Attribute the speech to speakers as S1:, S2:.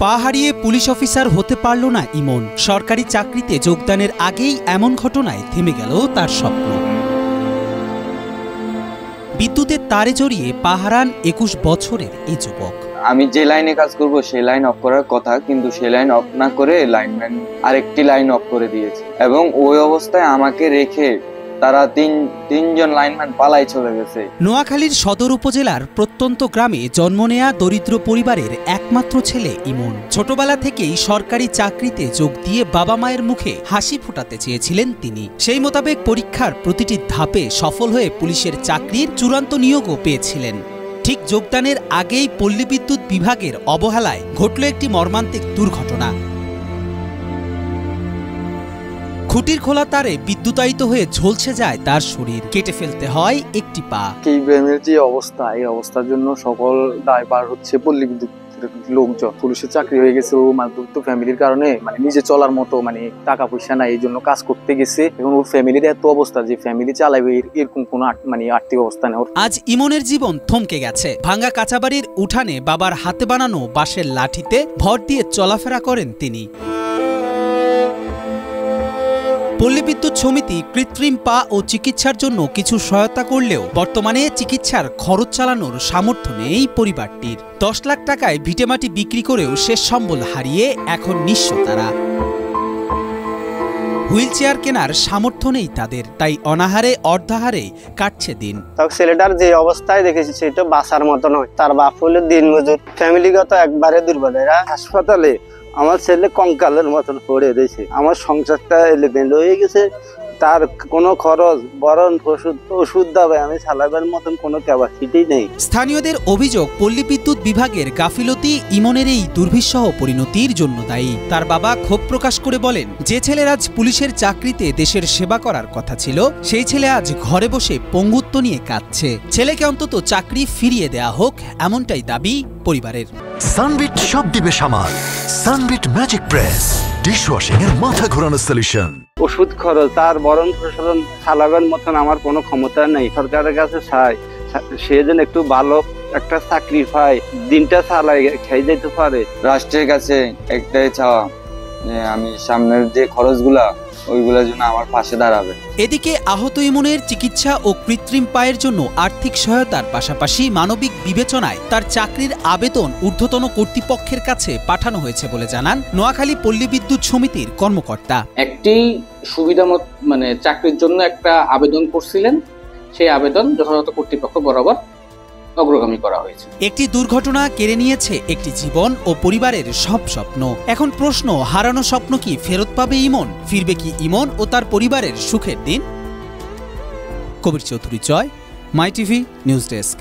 S1: পা হারিয়ে police officer হতে পারল না ইমন। সরকারি চাকরিতে যোগদানের আগেই এমন ঘটনায় থেমে গেল তার স্বপ্ন। বিদ্যুতের তারে জড়িয়ে পা হারান ২১ বছরের এই যুবক।
S2: আমি যে লাইনে কাজ করব সেই লাইন অফ করার কথা, কিন্তু সেই লাইন অফ না করে লাইনম্যান আরেকটি লাইন অফ করে দিয়েছে এবং ওই অবস্থায় আমাকে রেখে তারা তিনজন লাইনম্যান পালাই চলে গেছে।
S1: নোয়াখালীর সদর উপজেলার প্রত্যন্ত গ্রামে জন্ম নেয়া দরিদ্র পরিবারের একমাত্র ছেলে ইমন। ছোটবেলা থেকেই সরকারি চাকরিতে যোগ দিয়ে বাবা মায়ের মুখে হাসি ফোটাতে চেয়েছিলেন তিনি। সেই মোতাবেক পরীক্ষার প্রতিটি ধাপে সফল হয়ে পুলিশের চাকরির চূড়ান্ত নিয়োগও পেয়েছিলেন। ঠিক যোগদানের আগেই পল্লী বিদ্যুৎ বিভাগের অবহেলায় ঘটল একটি মর্মান্তিক দুর্ঘটনা। খুঁটির খোলা তারে বিদ্যুতায়িত হয়ে ঝলসে যায় তার শরীর, কেটে ফেলতে হয় একটি পা।
S3: এই গ্রামের যে অবস্থা, এই অবস্থার জন্য সকল দায়ভার হচ্ছে পল্লী বিদ্যুৎ লোকজন। পুলিশের চাকরি হয়ে গেছে, ও মধ্যবিত্ত ফ্যামিলির কারণে নিজে চলার মতো টাকা পয়সা নাই, এই জন্য কাজ করতে গেছে। এবং ওর ফ্যামিলির এত অবস্থা যে ফ্যামিলি চালাবে এরকম কোনো আর্থিক অবস্থা নেই।
S1: আজ ইমনের জীবন থমকে গেছে। ভাঙ্গা কাঁচাবাড়ির উঠানে বাবার হাতে বানানো বাঁশের লাঠিতে ভর দিয়ে চলাফেরা করেন তিনি। পল্লী বিদ্যুৎ সমিতি কৃত্রিম পা ও চিকিৎসার জন্য কিছু সহায়তা করলেও বর্তমানে চিকিৎসার খরচ চালানোর সামর্থ্য নেই পরিবারটির। ১০ লাখ টাকায় ভিটেমাটি বিক্রি করেও শেষ সম্বল হারিয়ে এখন নিঃস্ব তারা। হুইল চেয়ার কেনার সামর্থ্য নেই তাদের, তাই অনাহারে অর্ধাহারে কাটছে দিন।
S4: ছেলেটার যে অবস্থায় দেখেছি সেটা বাঁচার মতো নয়। তার বাপ হলে দিন মজুর, ফ্যামিলিগত একবারে দুর্বল। এরা হাসপাতালে আমার ছেলে কঙ্কালের মতন পড়ে রয়েছে। আমার সংসারটা এলোমেলো হয়ে গেছে। তার কোনো খরচ বরণ ওষুধ দাবে আমি চালাবার মতন কোনো ক্যাপাসিটি নেই।
S1: স্থানীয়দের অভিযোগ, পল্লী বিদ্যুৎ বিভাগের গাফিলতি ইমনের এই দুর্বিষহ পরিণতির জন্য দায়ী। তার বাবা ক্ষোভ প্রকাশ করে বলেন, যে ছেলের আজ পুলিশের চাকরিতে দেশের সেবা করার কথা ছিল, সেই ছেলে আজ ঘরে বসে পঙ্গুত্ব নিয়ে কাঁদছে। ছেলেকে অন্তত চাকরি ফিরিয়ে দেয়া হোক, এমনটাই দাবি পরিবারের।
S5: সানবিট সব দিবে সামাল। সানবিট ম্যাজিক প্রেস ডিশওয়াশিং এর মাথা ঘোরানো সলিউশন।
S4: ওষুধ খরচ তার বরণ পোষণ চালাবার মতন আমার কোনো ক্ষমতা নেই। সরকারের কাছে চাই সে যেন একটু ভালো একটা চাকরি পায়, দিনটা চালাই খেয়ে যেতে পারে।
S2: রাষ্ট্রের কাছে একটাই চাওয়া যে আমি সামনের যে খরচগুলা ওইগুলোর জন্য আমার পাশে দাঁড়াবে।
S1: এদিকে আহত ইমনের চিকিৎসা ও কৃত্রিম পায়ের জন্য আর্থিক সহায়তার পাশাপাশি মানবিক বিবেচনায় তার চাকরির আবেদন ঊর্ধ্বতন কর্তৃপক্ষের কাছে পাঠানো হয়েছে বলে জানান নোয়াখালী পল্লী বিদ্যুৎ সমিতির কর্মকর্তা।
S6: একটি সুবিধা চাকরির জন্য একটা আবেদন করছিলেন, সেই আবেদন যথাযথ কর্তৃপক্ষ বরাবর অগ্রগামী করা হয়েছে।
S1: একটি দুর্ঘটনা কেড়ে নিয়েছে একটি জীবন ও পরিবারের সব স্বপ্ন। এখন প্রশ্ন, হারানো স্বপ্ন কি ফেরত পাবে ইমন? ফিরবে কি ইমন ও তার পরিবারের সুখের দিন? কবির চৌধুরী জয়, মাই টিভি নিউজ ডেস্ক।